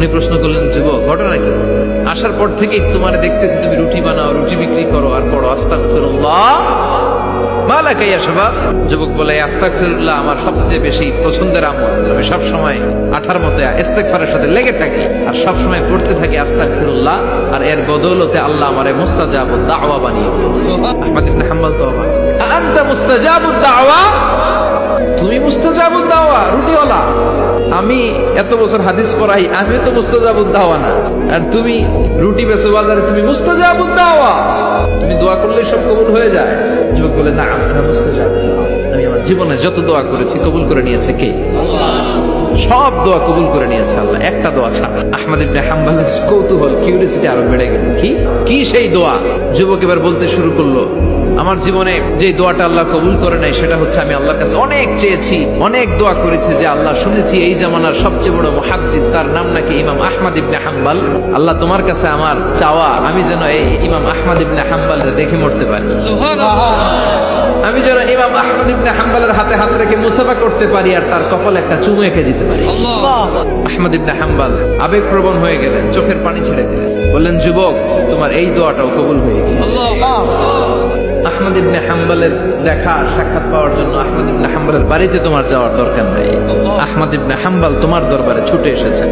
উনি প্রশ্ন করলেন, যুবক ঘটনা কি? আসার পর থেকেই তোমার দেখতেছি তুমি রুটি বানাও, রুটি বিক্রি করো আর পড়ো আস্তাগফিরুল্লাহ মা লাকা ইয়া শাবাব। যুবক বলে, আস্তাগফিরুল্লাহ আমার সবচেয়ে বেশি পছন্দের আমল। আমি সব সময় আঠার মতো ইস্তেগফারের সাথে লেগে থাকি আর সব সময় পড়তে থাকি আস্তাগফিরুল্লাহ, আর এর বদৌলতে আল্লাহ আমারে মুস্তাজাবুদ দাওয়া বানিয়ে দিয়েছে। আহমদ ইবনে হাম্বল তো অবাক, আনতা মুস্তাজাবুদ দাওয়া, তুমি মুস্তাজাবুদ দাওয়া রুটিওয়ালা। আমি এত বছর হাদিস পড়াই, আমি তো মুস্তাজাবুদ দাওয়া না, আর তুমি রুটি বেচো বাজারে, তুমি মুস্তাজাবুদ দাওয়া, তুমি দোয়া করলে সব কবুল হয়ে যায়। যুবক বলে, না আমি মুস্তাজাবুদ দাওয়া, আমি আমার জীবনে যত দোয়া করেছি কবুল করে নিয়েছে কে? সব দোয়া কবুল করে নিয়েছে আল্লাহ, একটা দোয়া ছাড়া। আহমদ ইবনে হাম্বলের কৌতূহল, কিউরিয়াসিটি আরো বেড়ে গেল। কি সেই দোয়া? যুবক এবার বলতে শুরু করলো, আমার জীবনে যে দোয়াটা আল্লাহ কবুল করে নাই সেটা হচ্ছে, আমি আল্লাহর কাছে অনেক চেয়েছি, অনেক দোয়া করেছি যে আল্লাহ, শুনেছি এই জামানার সবচেয়ে বড় মুহাদ্দিস, তার নাম নাকি ইমাম আহমদ ইবনে হাম্বল। আল্লাহ তোমার কাছে আমার চাওয়া, আমি যেন এই ইমাম আহমদ ইবনে হাম্বলের দেখে মরতে পারি, আমি যেন ইমাম আহমদ ইবনে হাম্বলের হাতে হাত রেখে মুসাফা করতে পারি আর তার কপালে একটা চুমু এঁকে দিতে পারি। আহমদ ইবনে হাম্বল আবেগপ্রবণ হয়ে গেলেন, চোখের পানি ছেড়ে দিলেন, বললেন, যুবক তোমার এই দোয়াটাও কবুল হয়ে গেছে। আহমদ ইবনে হাম্বলের দেখা সাক্ষাৎ পাওয়ার জন্য আহমদ ইবনে হাম্বলের বাড়িতে তোমার যাওয়ার দরকার নাই, আহমদ ইবনে হাম্বল তোমার দরবারে ছুটে এসেছে।